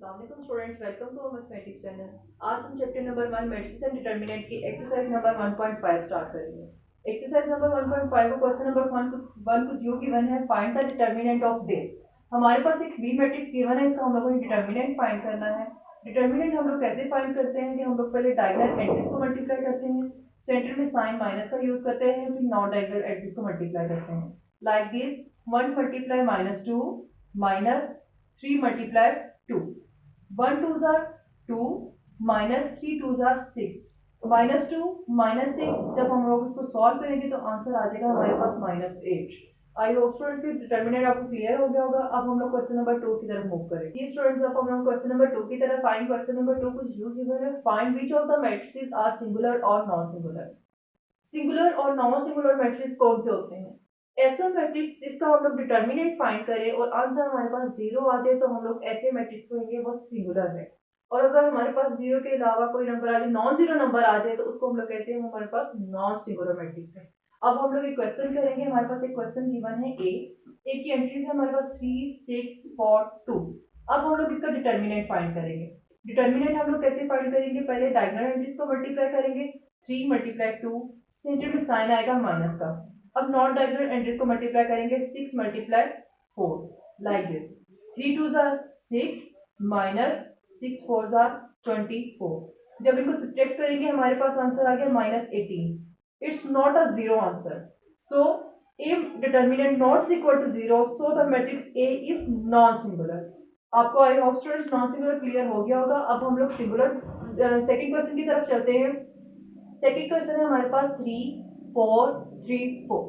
अस्सलाम वालेकुम students, welcome to mathematics channel. आज हम chapter number 1 matrices and determinant की एक्सरसाइज नंबर 1.5 स्टार्ट करेंगे। एक्सरसाइज नंबर 1.5 को क्वेश्चन नंबर 1 को जो गिवन है, find the determinant of this. हमारे पास एक बी मैट्रिक्स गिवन है, इसका हम लोगों को डिटरमिनेंट फाइंड करना है। डिटरमिनेंट हम लोग कैसे फाइंड करते हैं कि हम लोग पहले डायगोनल एंट्रीज को मल्टीप्लाई करते हैं, सेंटर में साइन माइनस का यूज करते हैं, फिर नॉन डायगोनल एंट्रीज को मल्टीप्लाई करते हैं। Like this 1 multiply -2 minus 3 multiply 2, 1 2s are 2 minus 3 2s are 6, -2 -6 जब हम लोग इसको सॉल्व करेंगे तो आंसर आ जाएगा हमारे पास -8। आई होप स्टूडेंट्स की डिटरमिनेंट आपको क्लियर हो गया होगा। अब हम लोग क्वेश्चन नंबर 2 की तरफ मूव करेंगे। ये स्टूडेंट्स, अब हम लोग क्वेश्चन नंबर 2 की तरफ फाइंड क्वेश्चन नंबर 2 कुछ यूज गिवन है, find which of the matrices are singular और नॉन सिंगुलर। सिंगुलर और नॉन सिंगुलर मैट्रिक्स कौन से होते हैं? ऐसा मैट्रिक्स जिसका हम लोग डिटरमिनेंट फाइंड करें और आंसर हमारे पास 0 आ जाए तो हम लोग ऐसे मैट्रिक्स को कहेंगे वो सिंगुलर है। और अगर हमारे पास 0 के अलावा कोई नंबर आ जाए, नॉन जीरो नंबर आ जाए, तो उसको हम लोग कहते हैं हमारे पास नॉन सिंगुलर मैट्रिक्स है। अब हम लोग एक क्वेश्चन करेंगे। हमारे पास एक क्वेश्चन गिवन है ए की एंट्रीज है हमारे पास 3 6 4 2। अब हम लोग इसका डिटरमिनेंट फाइंड करेंगे। डिटरमिनेंट हम लोग कैसे फाइंड करेंगे? पहले डायगोनल एंट्रीज को मल्टीप्लाई करेंगे, 3 मल्टीप्लाई 2, सेंटर में साइन आएगा माइनस का। अब नॉन डायगोनल एंट्रीज को मल्टीप्लाई करेंगे, 6 multiply 4, like this 3 2s are 6 minus 6 4s are 24। जब इनको सब्ट्रैक्ट करेंगे हमारे पास आंसर आ गया -18। It's not a zero answer, so if determinant not equal to 0, so the matrix A is non singular. आपको I hope students non singular clear हो गया होगा। अब हम लोग सिंगुलर सेकंड क्वेश्चन की तरफ चलते हैं। सेकंड क्वेश्चन है हमारे पास 3 4 3 4।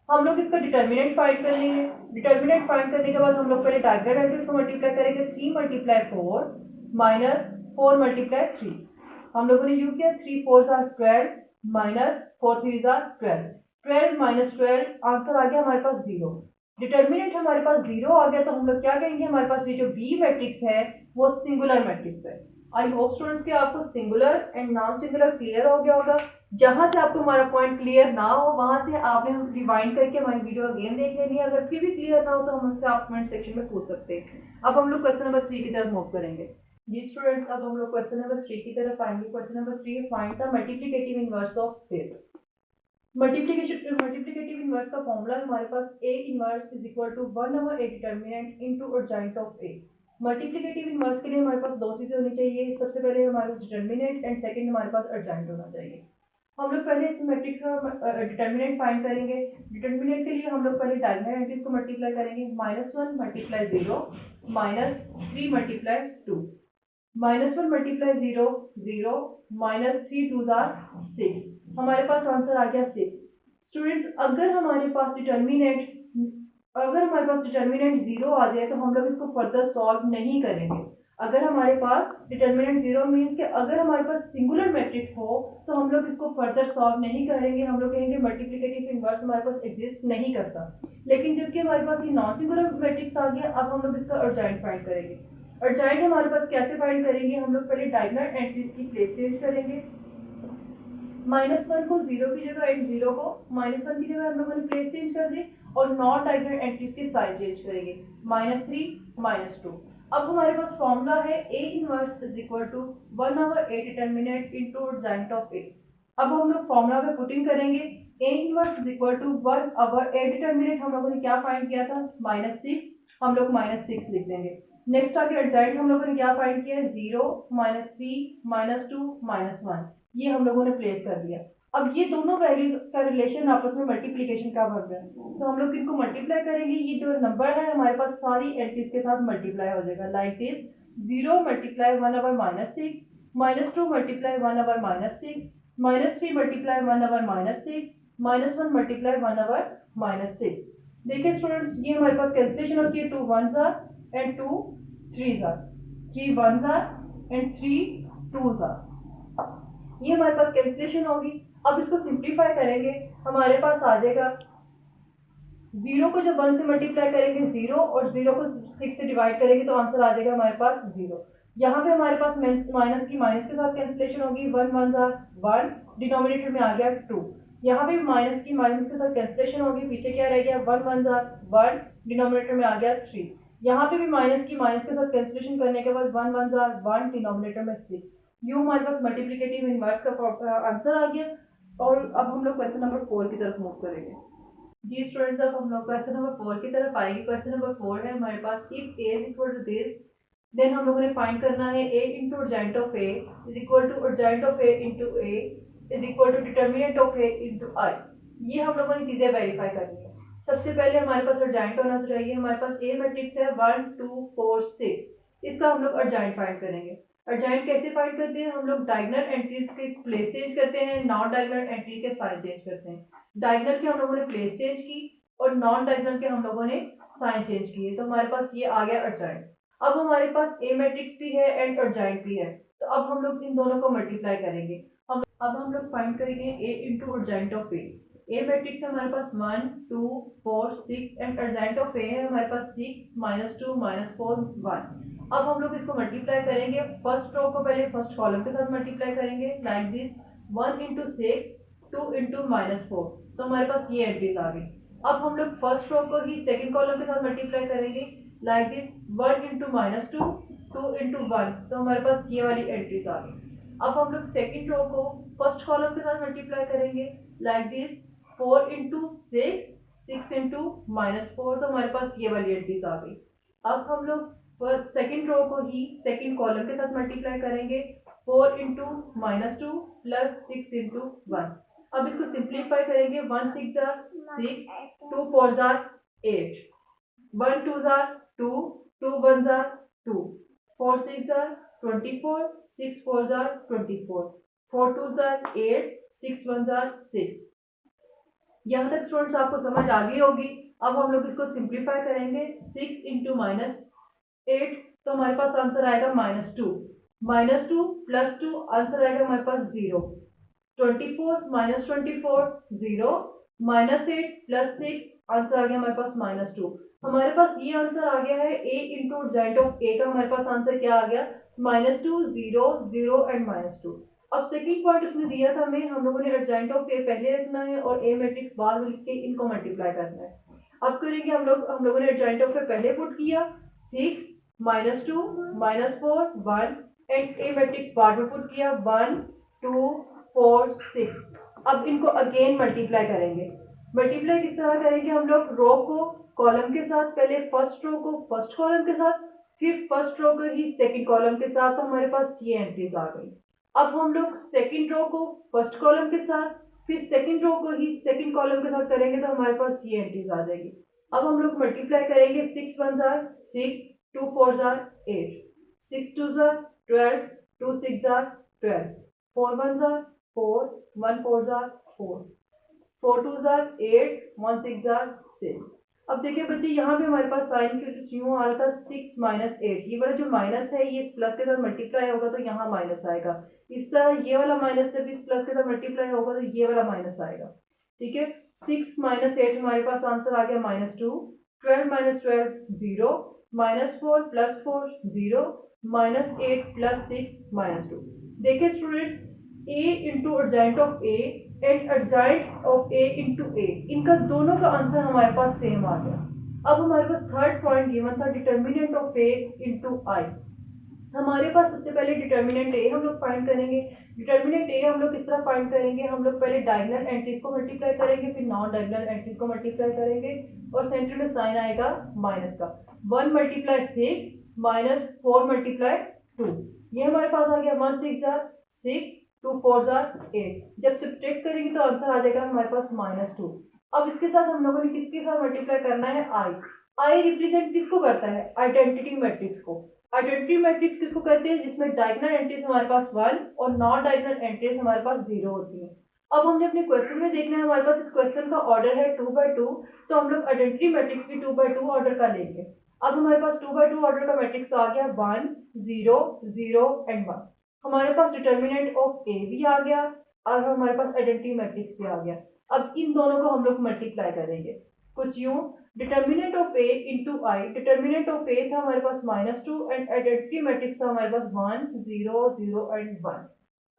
हम लोग इसका डिटरमिनेंट फाइंड कर लेंगे। डिटरमिनेंट फाइंड करने के बाद हम लोग पहले डायगोनल एंट्रीज को मल्टीप्लाई करेंगे, 3 मल्टीप्लाई 4 माइनस 4 मल्टीप्लाई 3। हम लोगों ने यूज किया 3 4s are 12 minus 4 3s are 12, 12 minus 12 answer आ गया हमारे पास 0। डिटरमिनेंट हमारे पास 0 आ गया तो हम लोग क्या कहेंगे? हमारे पास ये जो बी मैट्रिक्स है वो सिंगुलर मैट्रिक्स है। आई होप स्टूडेंट्स कि आपको singular and non singular clear हो गया होगा। जहां से आपको हमारा पॉइंट क्लियर ना हो वहां से आपने रिवाइंड करके हमारी वीडियो अगेन देख लेनी है। अगर फिर भी क्लियर ना हो तो हम उससे आप कमेंट सेक्शन में पूछ सकते हैं। अब हम लोग क्वेश्चन नंबर 3 की तरफ मूव करेंगे। जी स्टूडेंट्स, अब हम लोग क्वेश्चन नंबर 3 की तरफ आएंगे। Question number 3, find the multiplicative inverse of this. Multiplicative inverse का फॉर्मूला हमारे पास a inverse is equal to 1/a determinant into adjoint of a। Multiplicative inverse के लिए हमारे पास दो चीजें होनी चाहिए। सबसे पहले हमारे पास डिटरमिनेंट एंड सेकंड हमारे पास एडजॉइंट होना चाहिए। हम लोग पहले इस मैट्रिक्स का डिटरमिनेंट फाइंड करेंगे। डिटरमिनेंट के लिए हम लोग पहले डायगोनल एंट्रीज को मल्टीप्लाई करेंगे, -1 multiply 0 minus 3 multiply 2, -1 multiply 0 0 minus 3 2s are 6। हमारे पास आंसर आ गया 6। स्टूडेंट्स, अगर हमारे पास डिटरमिनेंट 0 आ जाए तो हम लोग इसको फर्दर सॉल्व नहीं करेंगे। अगर हमारे पास डिटरमिनेंट 0 मीन्स कि अगर हमारे पास सिंगुलर मैट्रिक्स हो तो हम लोग इसको फर्दर सॉल्व नहीं करेंगे। हम लोग कहेंगे मल्टीप्लिकेटिव इनवर्स हमारे पास एग्जिस्ट नहीं करता। लेकिन जबकि हमारे पास ये नॉन सिंगुलर मैट्रिक्स आ गया, अब हम लोग इसका एडजॉइंट फाइंड करेंगे। एडजॉइंट हमारे पास कैसे फाइंड करेंगे? हम लोग पहले डायगोनल एंट्रीज की प्लेस चेंज करेंगे। -1 को 0 की जगह एंड 0 को -1 की जगह हम लोगों ने प्लेस चेंज कर दी और नॉन डायगोनल एंट्रीज की साइड चेंज करेंगे, -3 -2। अब हमारे पास फॉर्मूला है a inverse is equal to 1/a determinant into adjoint of a। अब हम लोग फॉर्मूला में पुटिंग करेंगे, a inverse is equal to 1/a determinant हम लोगों ने क्या फाइंड किया था? -6, हम लोग -6 लिख देंगे। नेक्स्ट आगे एडजॉइंट हम लोगों ने क्या फाइंड किया? 0 -3 -2 -1, ये हम लोगों ने प्लेस कर दिया। अब ये दोनों वैल्यूज का रिलेशन आपस में मल्टीप्लिकेशन का बन रहा है, तो हम लोग इनको मल्टीप्लाई करेंगे। ये जो नंबर है हमारे पास सारी एंट्रीज के साथ मल्टीप्लाई हो जाएगा, like this 0 multiply 1/-6, -2 multiply 1/-6, -3 multiply 1/-6, -1 multiply 1/-6। देखिए स्टूडेंट्स, ये हमारे पास कैंसिलेशन होती है, 2 1s are and 2 3s are, 3 1s are and 3 2s are। ये हमारे पास कैंसिलेशन होगी। अब इसको सिंप्लीफाई करेंगे, हमारे पास आ जाएगा 0 को जब 1 से मल्टीप्लाई करेंगे 0 और 0 को 6 से डिवाइड करेंगे तो आंसर आ जाएगा हमारे पास 0। यहाँ पे हमारे पास माइनस की माइनस के साथ कैंसिलेशन होगी, 1 1s are 1, डिनोमिनेटर में आ गया 2। यहाँ पे माइनस के साथ कैंसिलेशन होगी, पीछे क्या रह गया? 1 1s are 1, डिनोमिनेटर में आ गया 3। यहाँ पे भी माइनस के साथ कैंसिलेशन करने के बाद 1 1 जार 1 डिनोमिनेटर में 6, यूँ हमारे पास मल्टीप्लिकेटिव इनवर्स का आंसर आ गया। और अब हम लोग क्वेश्चन नंबर 4 की तरफ मूव करेंगे। जी स्टूडेंट्स, अब हम लोग क्वेश्चन नंबर 4 की तरफ आएंगे। क्वेश्चन नंबर 4 है हमारे पास, if A is equal to this, then हम लोगों ने फाइंड करना है a into adjoint of A is equal to adjoint of A into A is equal to determinant of A into I. ये हम लोगों ने चीजें वेरीफाई करनी है। सबसे पहले हमारे पास अर्जेंट होना चाहिए। हमारे पास ए मैट्रिक्स है 1 2 4 6, इसका हम लोग अर्जेंट फाइंड करेंगे। अर्जेंट कैसे फाइंड करते हैं? हम लोग डायगोनल एंट्रीज के प्लेस चेंज करते हैं, नॉन डायगोनल एंट्री के साइन चेंज करते हैं। डायगोनल के हम लोगों ने प्लेस चेंज की और नॉन डायगोनल के हम लोगों ने साइन चेंज किए, तो हमारे पास ये आ गया अर्जेंट। अब हमारे पास ए मैट्रिक्स भी है एंड अर्जेंट भी है, तो अब हम लोग इन दोनों को मल्टीप्लाई करेंगे। अब हम लोग फाइंड करेंगे A into adjoint of A. A matrix है हमारे पास 1 2 4 6 एंड अर्जेंट ऑफ ए है हमारे पास 6 -2 -4 1। अब हम लोग इसको मल्टीप्लाई करेंगे। फर्स्ट रो को पहले फर्स्ट कॉलम के साथ मल्टीप्लाई करेंगे, लाइक दिस 1 इंटू 6 2 इंटू -4, तो हमारे पास ये एंट्रीज आ गई। अब हम लोग फर्स्ट रो को ही सेकंड कॉलम के साथ मल्टीप्लाई करेंगे, लाइक दिस 1 इंटू -2 2 इंटू 1, तो हमारे पास ये वाली एंट्रीज आ गई। अब हम लोग सेकंड रो को फर्स्ट कॉलम के साथ मल्टीप्लाई करेंगे, लाइक दिस 4 इंटू 6 6 इंटू -4, तो हमारे पास ये वाली एंट्रीज आ गई। अब हम लोग सेकंड रो को ही सेकंड कॉलम के साथ मल्टीप्लाई करेंगे, 4 इंटू -2 प्लस 6 इंटू 1। अब इसको सिंप्लीफाई करेंगे, 1 6 jar 6 2 4 jar 8, 1 2 jar 2 2 1 jar 2, 4 6 jar 24 6 4 jar 24, 4 2 jar 8 6 1 jar 6। यहाँ तक स्टूडेंट्स आपको समझ आ गई होगी। अब हम लोग इसको सिंप्लीफाई करेंगे, 6 इंटू -8, तो हमारे पास आंसर आएगा -2 -2 प्लस 2, आंसर आएगा हमारे पास 0। 24 -24 0 -8 प्लस 6, आंसर आ गया हमारे पास -2। हमारे पास ये आंसर आ गया है a into adjoint of a का। हमारे पास आंसर क्या आ गया? -2 0 0 एंड -2। अब सेकंड पॉइंट उसने दिया था हमें, हम लोगों ने अर्जेंट ऑफ a पहले रखना है और a मैट्रिक्स बाद में लिख के इनको मल्टीप्लाई करना है। अब करेंगे हम लोगों ने अर्जेंट ऑफ a पहले पुट किया, 6 -2 -4 1 एंड a मैट्रिक्स बाद में पुट किया, 1 2 4 6। अब इनको अगेन मल्टीप्लाई करेंगे। मल्टीप्लाई किस तरह करेंगे? हम लोग रो को कॉलम के साथ, पहले फर्स्ट रो को फर्स्ट कॉलम के साथ, फिर फर्स्ट रो को ही सेकंड कॉलम के साथ, तो हमारे पास ये एंट्रीज आ गई। अब हम लोग सेकंड रो को फर्स्ट कॉलम के साथ, फिर सेकंड रो को ही सेकंड कॉलम के साथ करेंगे, तो हमारे पास ये एंट्रीज आ जाएगी। अब हम लोग मल्टीप्लाई करेंगे, 6 1 jar 6 2 4 jar 8, 6 2 jar 12 2 6 jar 12, 4 1 jar 4 1 4 jar 4, 4 2 jar 8 1 6 jar 6। अब देखिए बच्चे, यहाँ पे हमारे पास साइन क्यों आ रहा था? 6 -8, ये वाला जो माइनस है ये इस प्लस के साथ मल्टीप्लाई होगा तो यहाँ माइनस आएगा। इस तरह ये वाला माइनस जब इस प्लस के साथ मल्टीप्लाई होगा तो ये वाला माइनस आएगा। ठीक है, 6 -8 हमारे पास आंसर आ गया -2, 12 -12 0, -4 प्लस 4 0, -8 प्लस 6 -2। देखिए students, a into adjoint of a and adjoint of a into a, इनका दोनों का आंसर हमारे पास सेम आ गया। अब हमारे पास थर्ड पॉइंट गिवन था, determinant of a into i। हमारे पास सबसे पहले डिटर्मिनेंट a हम लोग फाइंड करेंगे। डिटर्मिनेंट a हम लोग किस तरह फाइंड करेंगे? हम लोग पहले डायगोनल एंट्रीज को मल्टीप्लाई करेंगे, फिर नॉन डायगोनल एंट्रीज को मल्टीप्लाई करेंगे और सेंटर में साइन आएगा माइनस का। 1 × 6 -4 × 2, ये हमारे पास आ गया 1 6 जार 6 2 4 जार 8। जब सब्ट्रैक्ट करेंगे तो आंसर आ जाएगा हमारे पास -2। अब इसके साथ हम लोगों ने किसके साथ मल्टीप्लाई करना है? आई रिप्रेजेंट किसको करता है? आइडेंटिटी मैट्रिक्स को। आइडेंटिटी मैट्रिक्स किसको कहते हैं? जिसमें डायगोनल एंट्रीज हमारे पास 1 और नॉन डायगोनल एंट्रीज हमारे पास 0 होती है। अब हमने अपने क्वेश्चन में देखना है, हमारे पास इस क्वेश्चन का ऑर्डर है 2 by 2, तो हम लोग आइडेंटिटी मैट्रिक्स भी 2 by 2 ऑर्डर का लेंगे। अब हमारे पास 2 by 2 ऑर्डर का मैट्रिक्स आ गया 1 0 0 एंड 1। हमारे पास डिटर्मिनेंट ऑफ ए भी आ गया और हमारे पास आइडेंटिटी मैट्रिक्स भी आ गया। अब इन दोनों को हम लोग मल्टीप्लाई करेंगे कुछ यूं, determinant of A into I. Determinant of A था हमारे पास -2 एंड आइडेंटिटी मैट्रिक्स था हमारे पास 1 0 0 एंड 1।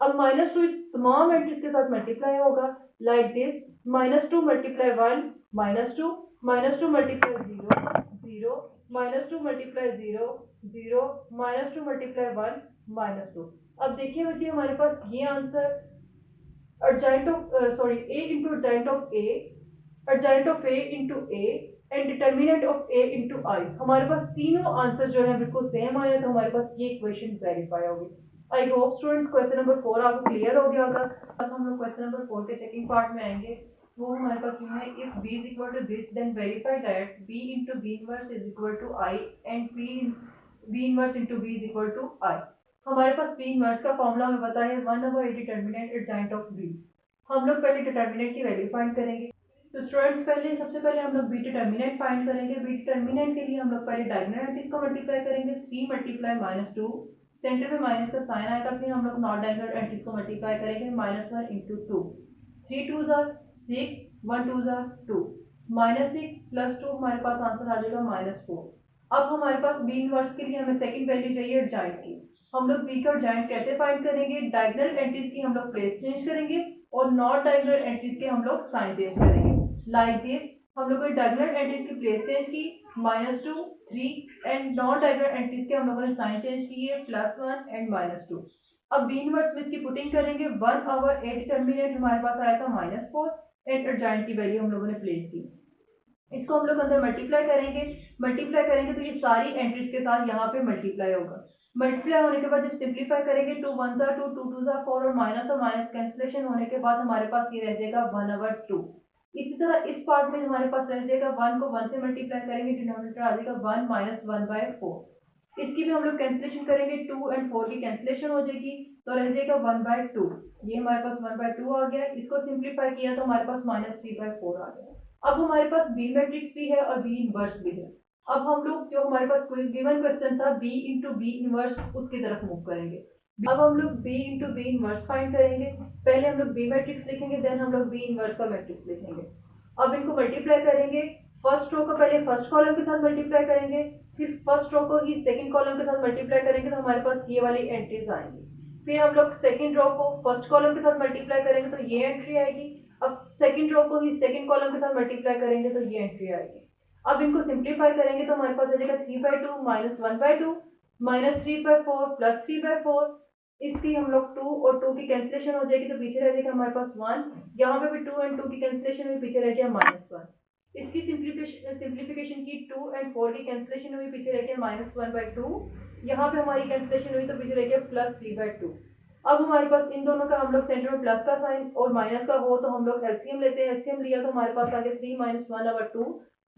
अब -2 इस तमाम एंट्रीज के साथ मल्टीप्लाई होगा, लाइक दिस -2 × 1 -2 -2 × 0 0 -2 मल्टीप्लाई 0 0 -2 मल्टीप्लाई 1 -2। अब देखिए बच्चे हमारे पास ये answer adjoint of a into adjoint of a, adjoint of a into a and determinant of a into I। हमारे पास तीनों आंसर जो है बिल्कुल सेम आया, तो हमारे पास ये इक्वेशन वेरीफाई होगी। आई होप स्टूडेंट्स क्वेश्चन नंबर 4 आपको क्लियर हो गया होगा। अब हम लोग क्वेश्चन नंबर 4 के सेकंड पार्ट में आएंगे। वो हमारे पास ये है, if b is equal to this then verify that b into b inverse is equal to I and b inverse into b is equal to I। हमारे पास b इनवर्स का formula हमें पता है 1/a determinant adjoint of b। हम लोग पहले determinant की value find करेंगे। तो स्टूडेंट्स सबसे पहले हम लोग बी डिटर्मिनेंट फाइंड करेंगे। बी डिटर्मिनेंट के लिए हम लोग पहले डायगोनल एंट्रीज को मल्टीप्लाई करेंगे। 3 मल्टीप्लाई -2, सेंटर में माइनस का साइन आएगा। फिर हम लोग नॉन डायगोनल एंट्रीज को मल्टीप्लाई करेंगे। -1 into 2, 3 2s are 6, 1 2s are 2, -6 + 2 हमारे पास आंसर आ जाएगा -4। अब हमारे पास बी इनवर्स के लिए हमें सेकंड वैल्यू चाहिए एडजॉइंट की। हम लोग बी का एडजॉइंट कैसे फाइंड करेंगे? डायगोनल एंट्रीज की हम लोग प्लेस चेंज करेंगे और नॉन डायगोनल एंट्रीज के हम लोग साइन चेंज करेंगे। लाइक दिस, हम लोगों ने डायगोनल एंट्रीज की प्लेस चेंज की -2 3 एंड नॉन डायगोनल एंट्रीज के हम लोगों ने साइन चेंज किए +1 एंड -2। अब बी इनवर्स में इसकी पुटिंग करेंगे। 1/a डिटर्मिनेंट हमारे पास आया था -4 एंड एडजॉइंट की वैल्यू हम लोगों ने प्लेस की। इसको हम लोग अंदर मल्टीप्लाई करेंगे तो ये सारी एंट्रीज के साथ यहाँ पे मल्टीप्लाई होगा। मल्टीप्लाई होने के बाद जब सिंप्लीफाई करेंगे 2 1s are 2, 2 2s are 4 और माइनस कैंसिलेशन होने के बाद हमारे पास ये रह जाएगा 1/2। इसी तरह इस पार्ट में हमारे पास रह जाएगा 1 को 1 से मल्टीप्लाई करेंगे, डिनोमिनेटर आ जाएगा 1 - 1/4। इसकी भी हम लोग कैंसिलेशन करेंगे, 2 और 4 की कैंसिलेशन हो जाएगी तो रह जाएगा 1/2। ये हमारे पास 1/2 आ गया। इसको सिंप्लीफाई किया तो हमारे पास -3/4 आ गया। अब हमारे पास बी मैट्रिक्स भी है और बी इनवर्स भी है। अब हम लोग जो हमारे पास कोई गिवन क्वेश्चन था b इंटू बी इनवर्स, उसकी तरफ मूव करेंगे। अब हम लोग b into B inverse find करेंगे। पहले हम लोग b मैट्रिक्स लिखेंगे, देन हम लोग b इनवर्स का मैट्रिक्स लिखेंगे। अब इनको मल्टीप्लाई करेंगे। फर्स्ट रो को पहले फर्स्ट कॉलम के साथ मल्टीप्लाई करेंगे, फिर फर्स्ट रो को ही सेकंड कॉलम के साथ मल्टीप्लाई करेंगे तो हमारे पास ये वाली एंट्रीज आएंगी। फिर हम लोग सेकंड रो को फर्स्ट कॉलम के साथ मल्टीप्लाई करेंगे तो ये एंट्री आएगी। अब सेकंड रो को ही सेकंड कॉलम के साथ मल्टीप्लाई करेंगे तो ये एंट्री आएगी। अब इनको सिंप्लीफाई करेंगे तो हमारे पास आ जाएगा 3/2 -1/2 -3/4 +3/4। इसकी हम लोग 2 और 2 की कैंसिलेशन हो जाएगी तो पीछे रह जाएगा हमारे पास 1। यहाँ पे भी 2 और 2 की कैंसिलेशन हुई, पीछे रह गया -1। इसकी सिंप्लीफिकेशन की 2 और 4 की कैंसिलेशन हुई, पीछे रह गया -1/2। यहाँ पे हमारी कैंसिलेशन हुई तो पीछे रह गया +3/2। अब हमारे पास इन दोनों का हम लोग सेंटर में प्लस का साइन और माइनस का हो तो हम लोग एलसीएम लेते हैं। एलसीएम लिया तो हमारे पास आ गया 3 - 1/2।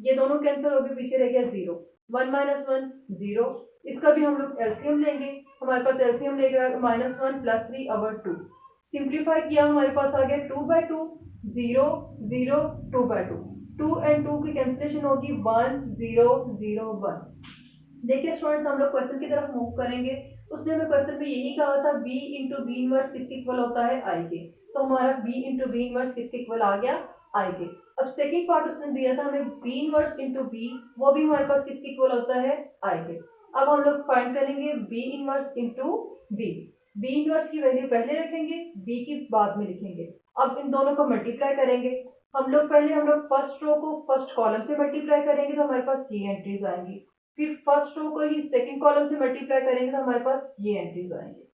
ये दोनों कैंसिल हो गए, पीछे रह गया 0। 1 - 1 0। इसका भी हम लोग एलसीएम लेंगे। हमारे पास एलसीएम लेगा -1 + 3/2। सिंप्लीफाई किया हमारे पास आ गया 2/2 0 0 2/2। 2 और 2 की कैंसिलेशन होगी 1 0 0 1। देखिए स्टूडेंट्स, हम लोग क्वेश्चन की तरफ मूव करेंगे। उसने हमें क्वेश्चन में यही कहा था b इंटू बी इनवर्स किसके इक्वल होता है? I के। तो हमारा b इंटू बी इनवर्स किसके इक्वल आ गया? I के। अब सेकंड पार्ट उसने दिया था हमें b इनवर्स इंटू b, वो भी हमारे पास किसके इक्वल होता है? I के। अब हम लोग फाइंड करेंगे b inverse into b। b inverse की वैल्यू पहले रखेंगे, b की बाद में लिखेंगे। अब इन दोनों को मल्टीप्लाई करेंगे। हम लोग फर्स्ट रो को फर्स्ट कॉलम से मल्टीप्लाई करेंगे तो हमारे पास ये एंट्रीज आएंगी। फिर फर्स्ट रो को ही सेकंड कॉलम से मल्टीप्लाई करेंगे तो हमारे पास ये एंट्रीज आएंगे।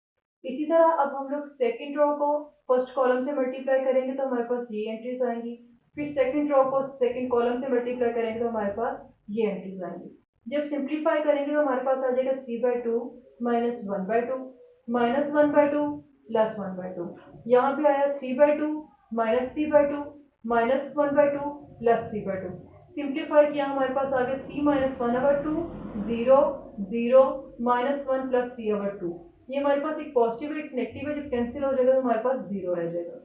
इसी तरह अब हम लोग सेकंड रो को फर्स्ट कॉलम से मल्टीप्लाई करेंगे तो हमारे पास ये एंट्रीज आएंगी। फिर सेकंड रो को सेकंड कॉलम से मल्टीप्लाई करेंगे तो हमारे पास ये एंट्रीज आएंगी। जब सिंप्लीफाई करेंगे तो हमारे पास आ जाएगा 3/2 -1/2 -1/2 +1/2। यहाँ पे आया 3/2 -3/2 -1/2 +3/2। सिंप्लीफाई किया हमारे पास आ गया 3 - 1/2 0 0 -1 + 3/2। ये हमारे पास एक पॉजिटिव एक नेगेटिव है, जब कैंसिल हो जाएगा तो हमारे पास 0 रह जाएगा।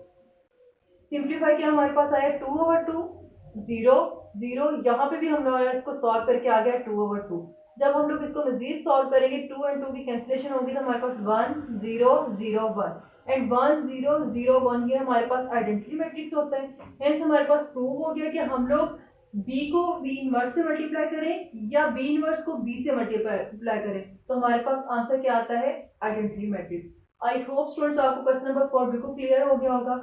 सिंप्लीफाई किया हमारे पास आया 2/2 0 0। यहाँ पे भी हम लोग इसको सॉल्व करके आ गया 2/2। जब हम लोग इसको मजीद सॉल्व करेंगे 2 और 2 की कैंसिलेशन होगी तो हमारे पास 1 0 0 1 एंड 1 0 0 1। ये हमारे पास आइडेंटिटी मैट्रिक्स होता है। हेंस हमारे पास प्रूव हो गया कि हम लोग b को b इनवर्स से मल्टीप्लाई करें या b इनवर्स को b से मल्टीप्लाई करें तो हमारे पास आंसर क्या आता है? Identity matrix. आई होप स्टूडेंट्स आपको क्वेश्चन नंबर 4 बिल्कुल क्लियर हो गया होगा।